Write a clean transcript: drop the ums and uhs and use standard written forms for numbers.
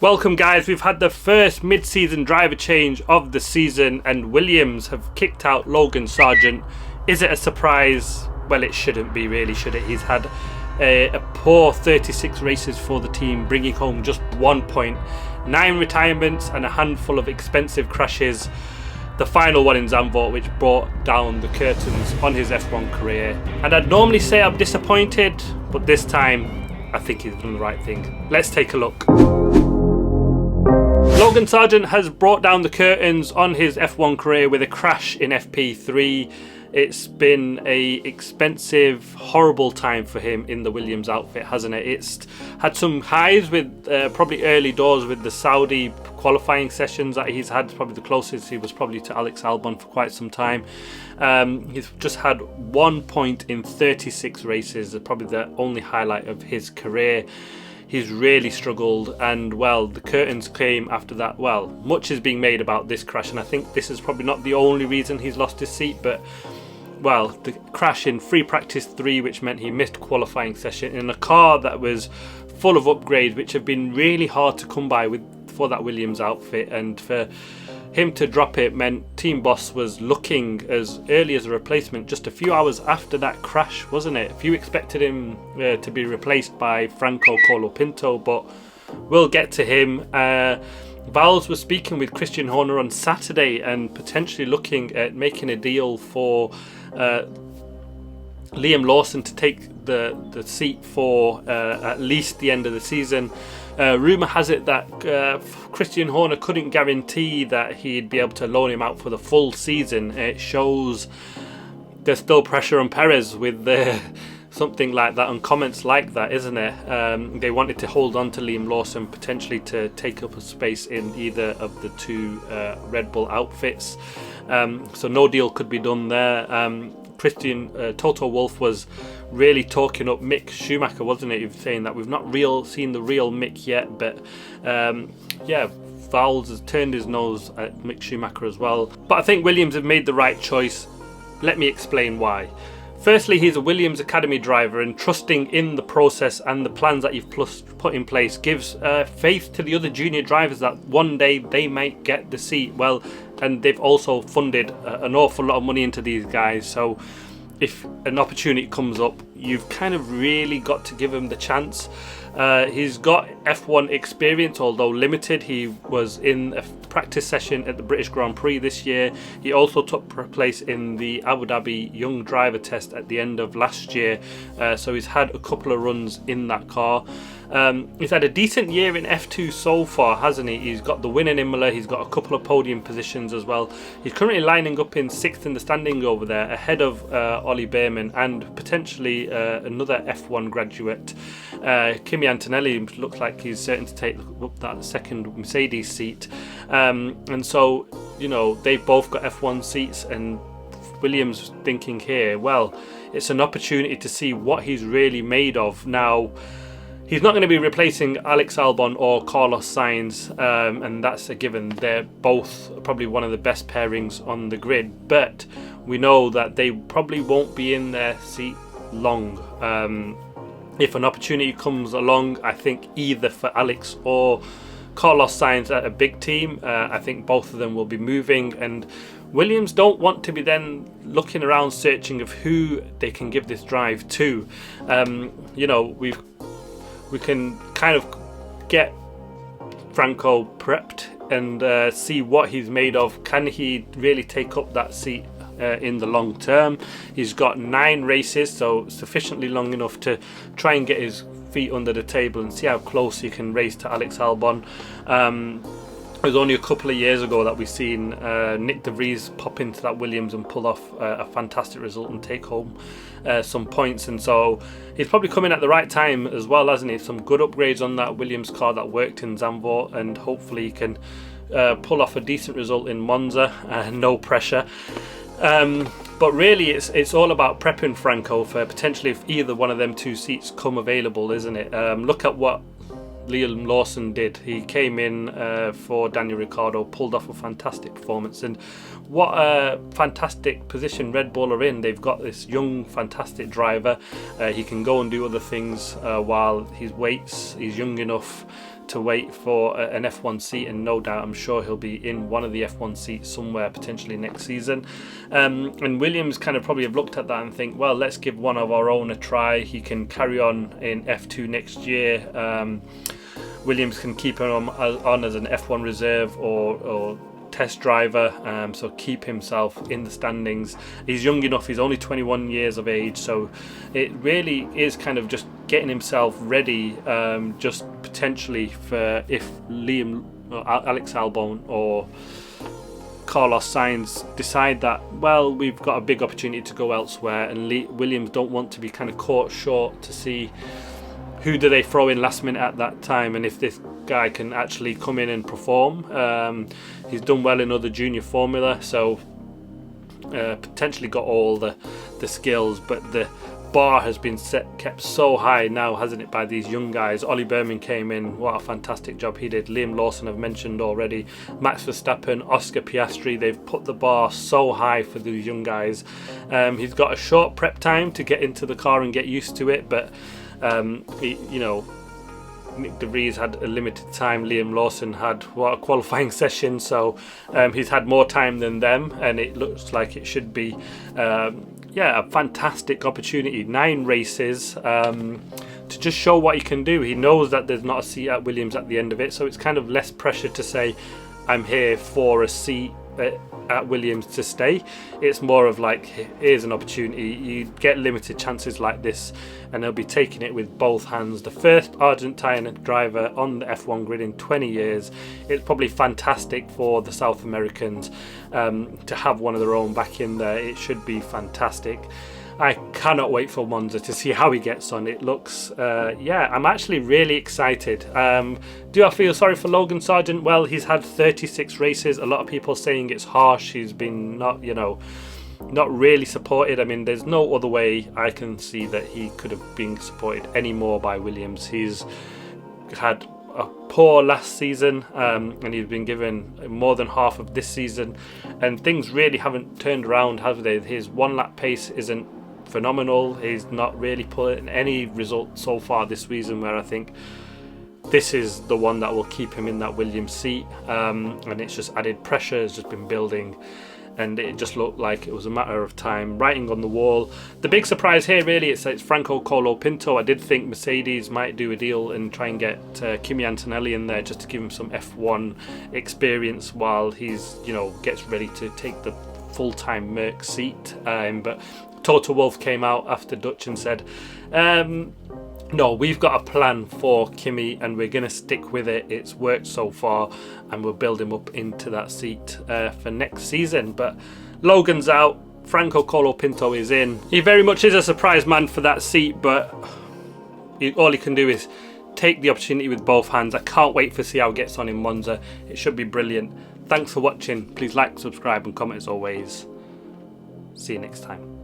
Welcome guys, we've had the first mid-season driver change of the season and Williams have kicked out Logan Sargeant. Is it a surprise? Well, it shouldn't be really, should it? He's had a poor 36 races for the team, bringing home just 1 point, 9 retirements and a handful of expensive crashes. The final one in Zandvoort, which brought down the curtains on his F1 career. And I'd normally say I'm disappointed, but this time I think he's done the right thing. Let's take a look. Logan Sargeant has brought down the curtains on his F1 career with a crash in FP3. It's been a expensive, horrible time for him in the Williams outfit, hasn't it? It's had some highs with probably early doors with the Saudi qualifying sessions that he's had. Probably the closest he was probably to Alex Albon for quite some time. He's just had 1 point in 36 races, probably the only highlight of his career. He's really struggled, and well, the curtains came after that. Well, much is being made about this crash, and I think this is probably not the only reason he's lost his seat, but well, the crash in free practice 3, which meant he missed qualifying session in a car that was full of upgrades, which have been really hard to come by for that Williams outfit, and for him to drop it meant Team Boss was looking as early as a replacement just a few hours after that crash, wasn't it? If you expected him to be replaced by Franco Colapinto, but we'll get to him. Valves was speaking with Christian Horner on Saturday and potentially looking at making a deal for Liam Lawson to take the seat for at least the end of the season. Rumour has it that Christian Horner couldn't guarantee that he'd be able to loan him out for the full season. It shows there's still pressure on Perez with something like that and comments like that, isn't it? They wanted to hold on to Liam Lawson, potentially to take up a space in either of the two Red Bull outfits. So no deal could be done there. Toto Wolff was really talking up Mick Schumacher, wasn't it? He was saying that we've not seen the real Mick yet, but yeah, Valves has turned his nose at Mick Schumacher as well. But I think Williams have made the right choice. Let me explain why. Firstly, he's a Williams Academy driver, and trusting in the process and the plans that you've put in place gives faith to the other junior drivers that one day they might get the seat. Well, and they've also funded an awful lot of money into these guys, so if an opportunity comes up, you've kind of really got to give him the chance. He's got F1 experience, although limited. He was in a practice session at the British Grand Prix this year. He also took place in the Abu Dhabi Young Driver Test at the end of last year, so he's had a couple of runs in that car. He's had a decent year in F2 so far, hasn't he? He's got the win in Imola, he's got a couple of podium positions as well. He's currently lining up in 6th in the standing over there, ahead of Ollie Behrman and potentially another F1 graduate. Kimi Antonelli looks like he's certain to take up that second Mercedes seat. And so, you know, they've both got F1 seats, and Williams thinking here, well, it's an opportunity to see what he's really made of. Now, he's not going to be replacing Alex Albon or Carlos Sainz, and that's a given. They're both probably one of the best pairings on the grid, but we know that they probably won't be in their seat long. If an opportunity comes along, I think either for Alex or Carlos Sainz at a big team, I think both of them will be moving, and Williams don't want to be then looking around searching of who they can give this drive to. You know, we can kind of get Franco prepped and see what he's made of. Can he really take up that seat in the long term? He's got 9 races, so sufficiently long enough to try and get his feet under the table and see how close he can race to Alex Albon. It was only a couple of years ago that we seen Nick De Vries pop into that Williams and pull off a fantastic result and take home some points, and so he's probably coming at the right time as well, hasn't he? Some good upgrades on that Williams car that worked in Zandvoort, and hopefully he can pull off a decent result in Monza. No pressure. But really it's all about prepping Franco for potentially if either one of them two seats come available, isn't it? Look at what Liam Lawson did. He came in for Daniel Ricciardo, pulled off a fantastic performance, and what a fantastic position Red Bull are in. They've got this young fantastic driver. He can go and do other things while he waits. He's young enough to wait for an F1 seat, and no doubt I'm sure he'll be in one of the F1 seats somewhere potentially next season. And Williams kind of probably have looked at that and think, well, let's give one of our own a try. He can carry on in F2 next year. Williams can keep him on as an F1 reserve or test driver, so keep himself in the standings. He's young enough, he's only 21 years of age, so it really is kind of just getting himself ready, just potentially for if Alex Albon or Carlos Sainz decide that, well, we've got a big opportunity to go elsewhere, and Williams don't want to be kind of caught short to see who do they throw in last minute at that time, and if this guy can actually come in and perform. He's done well in other junior formula, so potentially got all the skills, but the bar has been kept so high now, hasn't it, by these young guys. Ollie Berman came in, what a fantastic job he did. Liam Lawson I've mentioned already, Max Verstappen, Oscar Piastri, they've put the bar so high for these young guys. He's got a short prep time to get into the car and get used to it, but Nick De Vries had a limited time. Liam Lawson had a qualifying session, so he's had more time than them, and it looks like it should be a fantastic opportunity. 9 races to just show what he can do. He knows that there's not a seat at Williams at the end of it, so it's kind of less pressure to say I'm here for a seat at Williams to stay. It's more of like, here's an opportunity. You get limited chances like this, and they'll be taking it with both hands. The first Argentine driver on the F1 grid in 20 years. It's probably fantastic for the South Americans to have one of their own back in there. It should be fantastic. I cannot wait for Monza to see how he gets on. It looks, I'm actually really excited. Do I feel sorry for Logan Sargeant? Well, he's had 36 races. A lot of people saying it's harsh. He's been not really supported. I mean, there's no other way I can see that he could have been supported any more by Williams. He's had a poor last season, and he's been given more than half of this season, and things really haven't turned around, have they? His one lap pace isn't phenomenal. He's not really pulling any result so far this season, where I think this is the one that will keep him in that Williams seat, and it's just added pressure has just been building, and it just looked like it was a matter of time, writing on the wall. The big surprise here really is that it's Franco Colapinto. I did think Mercedes might do a deal and try and get Kimi Antonelli in there just to give him some F1 experience while he's gets ready to take the full-time Merc seat, but Toto Wolff came out after Dutch and said, no, we've got a plan for Kimi and we're going to stick with it. It's worked so far and we'll build him up into that seat for next season. But Logan's out, Franco Colapinto is in. He very much is a surprise man for that seat, but all he can do is take the opportunity with both hands. I can't wait to see how it gets on in Monza. It should be brilliant. Thanks for watching. Please like, subscribe and comment as always. See you next time.